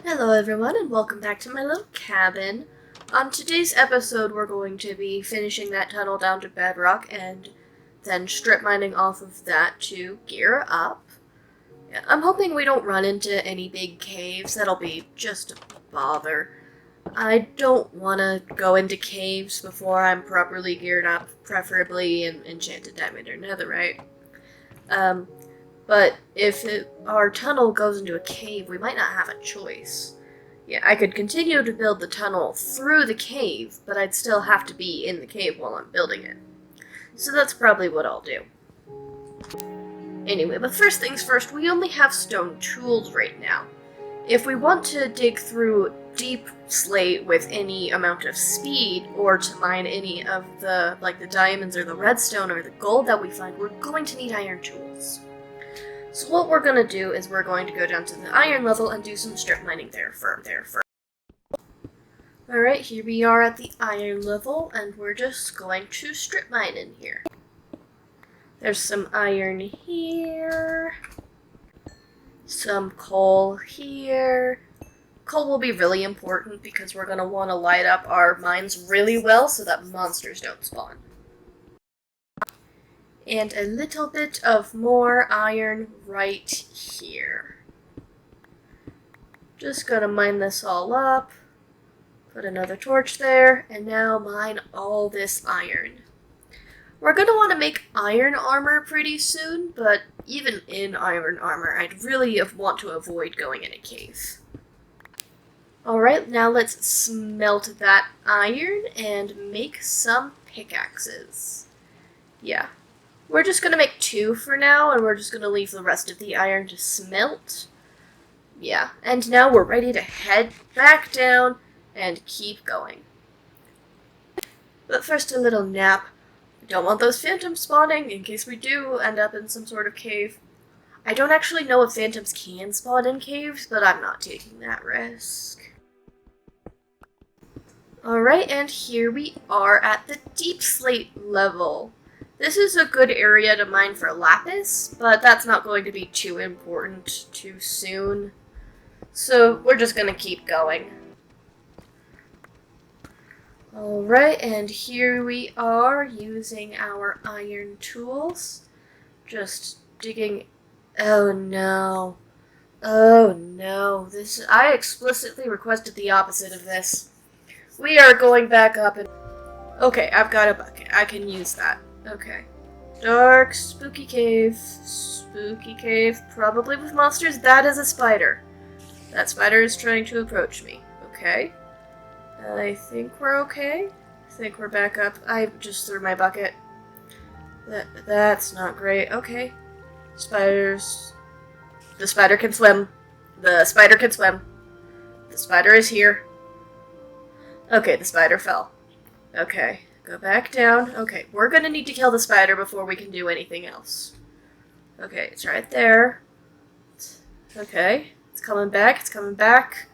Hello everyone and welcome back to my little cabin. On today's episode we're going to be finishing that tunnel down to bedrock and then strip mining off of that to gear up. Yeah, I'm hoping we don't run into any big caves, that'll be just a bother. I don't want to go into caves before I'm properly geared up, preferably in enchanted diamond or netherite. But if our tunnel goes into a cave, we might not have a choice. Yeah, I could continue to build the tunnel through the cave, but I'd still have to be in the cave while I'm building it. So that's probably what I'll do. Anyway, but first things first, we only have stone tools right now. If we want to dig through deep slate with any amount of speed, or to mine any of the diamonds or the redstone or the gold that we find, we're going to need iron tools. So what we're going to do is we're going to go down to the iron level and do some strip mining there first. Alright, here we are at the iron level, and we're just going to strip mine in here. There's some iron here, some coal here. Coal will be really important because we're going to want to light up our mines really well so that monsters don't spawn. And a little bit of more iron right here. Just gonna mine this all up, put another torch there, and now mine all this iron. We're gonna want to make iron armor pretty soon, but even in iron armor, I'd really want to avoid going in a cave. Alright, now let's smelt that iron and make some pickaxes. Yeah. We're just going to make 2 for now, and we're just going to leave the rest of the iron to smelt. Yeah, and now we're ready to head back down and keep going. But first, a little nap. We don't want those phantoms spawning in case we do end up in some sort of cave. I don't actually know if phantoms can spawn in caves, but I'm not taking that risk. Alright, and here we are at the deep slate level. This is a good area to mine for lapis, but that's not going to be too important too soon. So we're just going to keep going. Alright, and here we are using our iron tools. Just digging... Oh no. Oh no. I explicitly requested the opposite of this. We are going back up and... Okay, I've got a bucket. I can use that. Okay. Dark, spooky cave. Spooky cave, probably with monsters. That is a spider. That spider is trying to approach me. Okay. I think we're okay. I think we're back up. I just threw my bucket. That's not great. Okay. Spiders. The spider can swim. The spider can swim. The spider is here. Okay, the spider fell. Okay. Go back down. Okay, we're gonna need to kill the spider before we can do anything else. Okay, it's right there. Okay, it's coming back, it's coming back.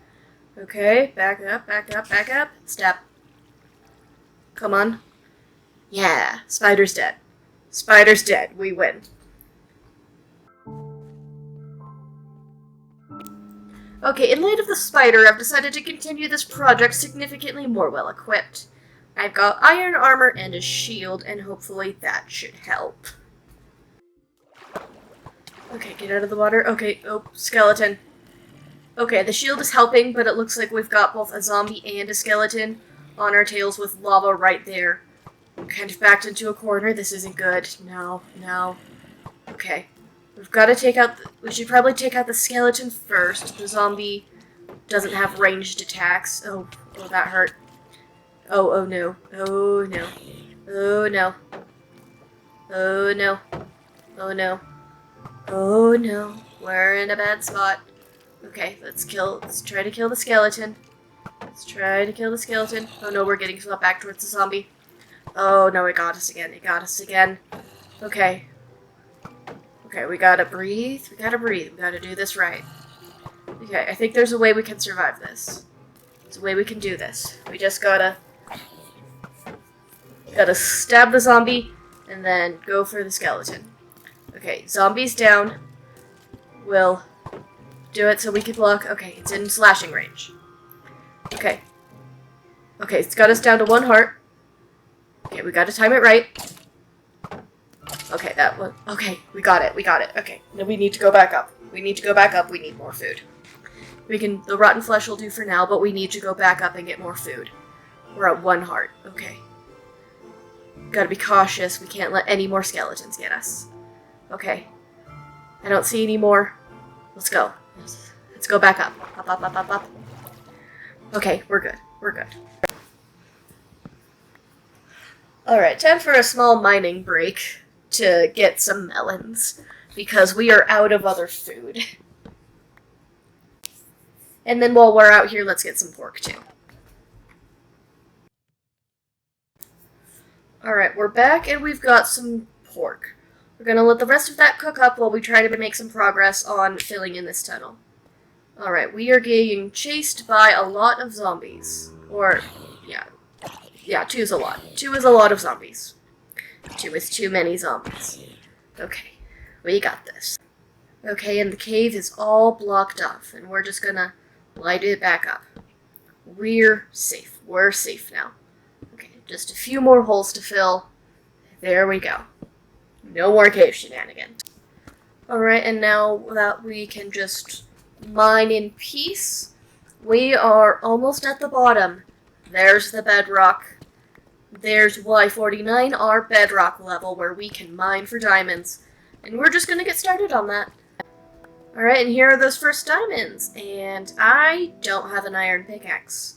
Okay, back up, back up, back up. Step. Come on. Yeah, spider's dead. Spider's dead. We win. Okay, in light of the spider, I've decided to continue this project significantly more well-equipped. I've got iron armor and a shield, and hopefully that should help. Okay, get out of the water. Okay, oh, skeleton. Okay, the shield is helping, but it looks like we've got both a zombie and a skeleton on our tails with lava right there. I'm kind of backed into a corner. This isn't good. No, no. Okay. We've got to take out... We should probably take out the skeleton first. The zombie doesn't have ranged attacks. Oh, that hurt. Oh no. Oh no. Oh no. Oh no. Oh no. Oh no. We're in a bad spot. Okay, let's try to kill the skeleton. Let's try to kill the skeleton. Oh no, we're getting swept back towards the zombie. Oh no, it got us again. It got us again. Okay. Okay, we gotta breathe. We gotta breathe. We gotta do this right. Okay, I think there's a way we can survive this. There's a way we can do this. We just gotta stab the zombie and then go for the skeleton. Okay, zombie's down. We'll Do it so we can block. Okay, it's in slashing range. Okay. Okay, it's got us down to 1 heart. Okay, we gotta time it right. Okay, that one. Okay, we got it. Okay, now we need to go back up. We need more food. The rotten flesh will do for now, but we need to go back up and get more food. We're at 1 heart. Okay. Gotta be cautious. We can't let any more skeletons get us. Okay. I don't see any more. Let's go. Let's go back up. Up. Okay, we're good. Alright, time for a small mining break to get some melons, because we are out of other food. And then while we're out here, let's get some pork too. Alright, we're back and we've got some pork. We're gonna let the rest of that cook up while we try to make some progress on filling in this tunnel. Alright, we are getting chased by a lot of zombies. Yeah, 2 is a lot. 2 is a lot of zombies. 2 is too many zombies. Okay, we got this. Okay, and the cave is all blocked off, and we're just gonna light it back up. We're safe. We're safe now. Okay, just a few more holes to fill. There we go. No more cave shenanigans. Alright, and now that we can just mine in peace, we are almost at the bottom. There's the bedrock. There's Y49, our bedrock level, where we can mine for diamonds. And we're just gonna get started on that. Alright, and here are those first diamonds. And I don't have an iron pickaxe.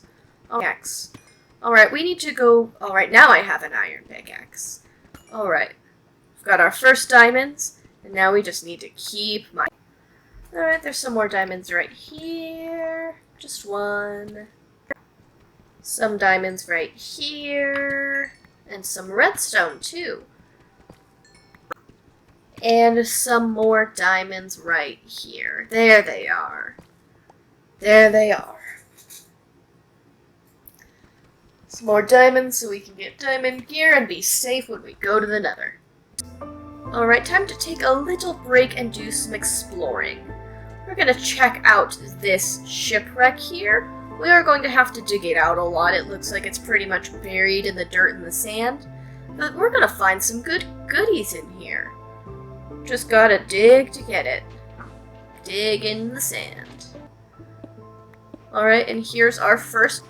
Alright, we need to go... Alright, now I have an iron pickaxe. Alright. We've got our first diamonds, and now we just need to keep mining. Alright, there's some more diamonds right here. Just 1. Some diamonds right here. And some redstone, too. And some more diamonds right here. There they are. Some more diamonds so we can get diamond gear and be safe when we go to the nether. Alright, time to take a little break and do some exploring. We're gonna check out this shipwreck here. We are going to have to dig it out a lot. It looks like it's pretty much buried in the dirt and the sand. But we're gonna find some good goodies in here. Just gotta dig to get it. Dig in the sand. Alright, and here's our first...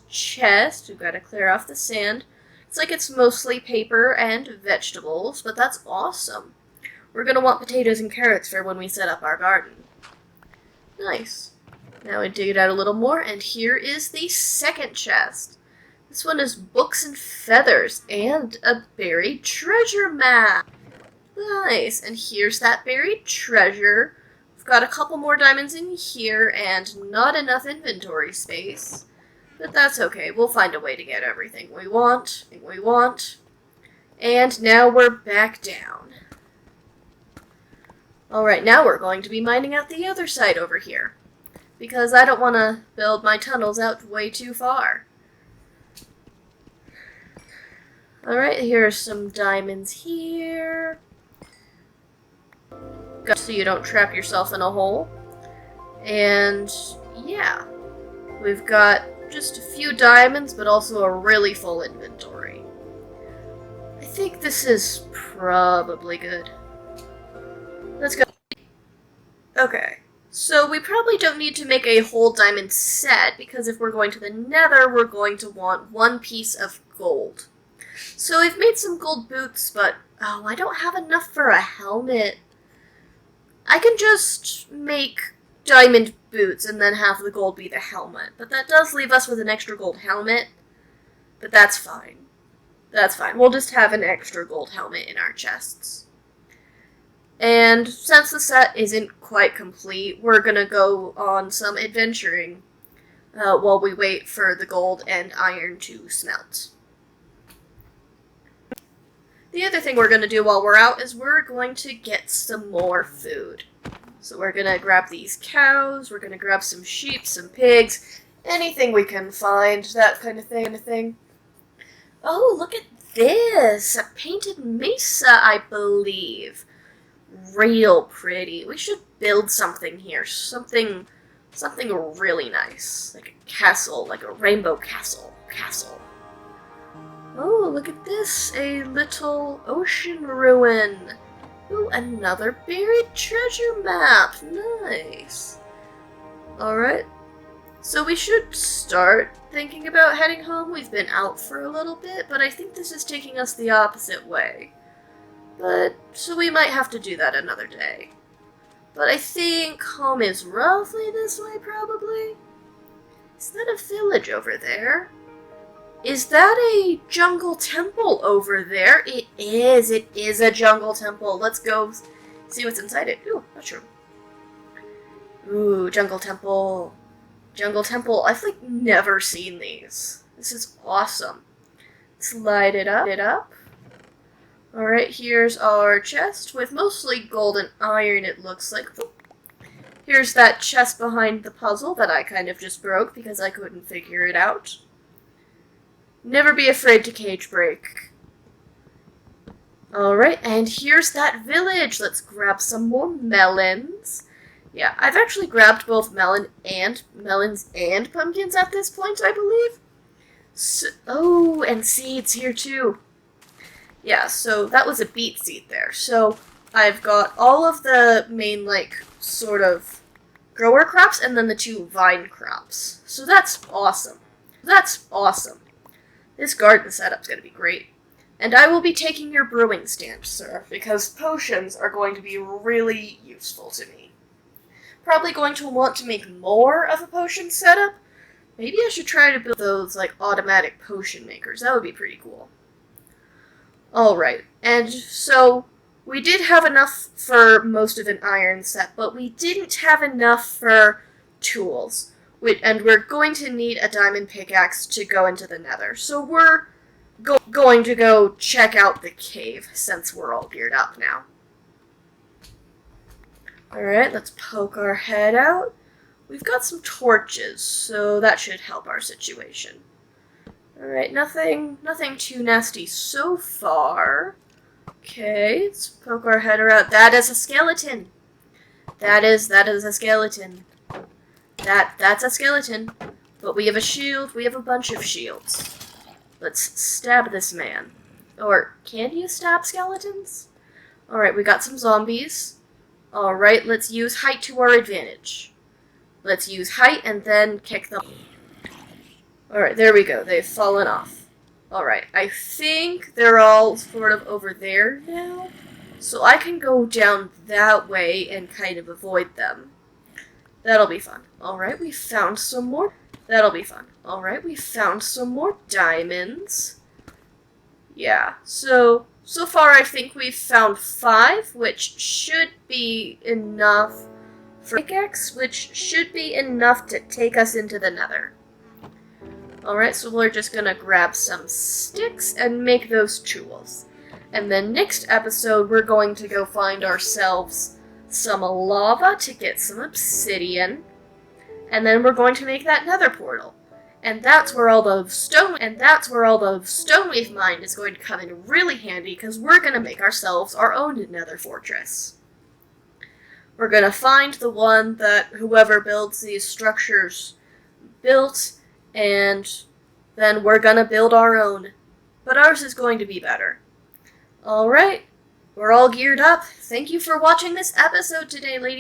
chest. We've gotta clear off the sand. It's like it's mostly paper and vegetables, but that's awesome. We're gonna want potatoes and carrots for when we set up our garden. Nice. Now we dig it out a little more, and here is the second chest. This one is books and feathers, and a buried treasure map. Nice, and here's that buried treasure. We've got a couple more diamonds in here, and not enough inventory space. But that's okay, we'll find a way to get everything we want. And now we're back down. Alright, now we're going to be mining out the other side over here, because I don't want to build my tunnels out way too far. Alright, here's some diamonds here. So you don't trap yourself in a hole. And yeah, we've got just a few diamonds, but also a really full inventory. I think this is probably good. Let's go. Okay, so we probably don't need to make a whole diamond set, because if we're going to the nether, we're going to want 1 piece of gold. So I've made some gold boots, but oh, I don't have enough for a helmet. I can just make diamond boots and then have the gold be the helmet, but that does leave us with an extra gold helmet, but that's fine. That's fine. We'll just have an extra gold helmet in our chests. And since the set isn't quite complete, we're gonna go on some adventuring while we wait for the gold and iron to smelt. The other thing we're gonna do while we're out is we're going to get some more food. So we're gonna grab these cows, we're gonna grab some sheep, some pigs, anything we can find, that kind of thing. Oh, look at this! A painted mesa, I believe. real pretty. We should build something here. Something really nice. Like a castle, like a rainbow castle. Oh, look at this. A little ocean ruin. Ooh, another buried treasure map. Nice. Alright. So we should start thinking about heading home. We've been out for a little bit, but I think this is taking us the opposite way. So we might have to do that another day. But I think home is roughly this way, probably. Is that a village over there? Is that a jungle temple over there? It is a jungle temple. Let's go see what's inside it. Ooh, mushroom. Ooh, jungle temple. Jungle temple. I've like never seen these. This is awesome. Slide it up. Alright, here's our chest with mostly gold and iron, it looks like. Here's that chest behind the puzzle that I kind of just broke because I couldn't figure it out. Never be afraid to cage break. Alright, and here's that village. Let's grab some more melons. Yeah, I've actually grabbed both melons and pumpkins at this point, I believe. Oh, and seeds here too. Yeah, so that was a beet seed there. So I've got all of the main, like, sort of grower crops and then the 2 vine crops. So that's awesome. This garden setup's gonna be great. And I will be taking your brewing stand, sir, because potions are going to be really useful to me. Probably going to want to make more of a potion setup. Maybe I should try to build those, like, automatic potion makers. That would be pretty cool. Alright, and so we did have enough for most of an iron set, but we didn't have enough for tools. And we're going to need a diamond pickaxe to go into the nether. So we're going to go check out the cave, since we're all geared up now. Alright, let's poke our head out. We've got some torches, so that should help our situation. Alright, nothing too nasty so far. Okay, let's poke our head around. That is a skeleton. That is a skeleton. That's a skeleton. But we have a shield. We have a bunch of shields. Let's stab this man. Or, can you stab skeletons? Alright, we got some zombies. Alright, let's use height to our advantage. Let's use height and then kick them. Alright, there we go. They've fallen off. Alright, I think they're all sort of over there now. So I can go down that way and kind of avoid them. That'll be fun. Alright, we found some more. That'll be fun. Alright, we found some more diamonds. Yeah, so far I think we've found 5, which should be enough for pickaxe, which should be enough to take us into the nether. Alright, so we're just gonna grab some sticks and make those tools. And then next episode, we're going to go find ourselves some lava to get some obsidian. And then we're going to make that nether portal. And that's where all the stone we've mined is going to come in really handy, because we're gonna make ourselves our own nether fortress. We're gonna find the one that whoever builds these structures built, and then we're gonna build our own. But ours is going to be better. Alright, we're all geared up. Thank you for watching this episode today, ladies.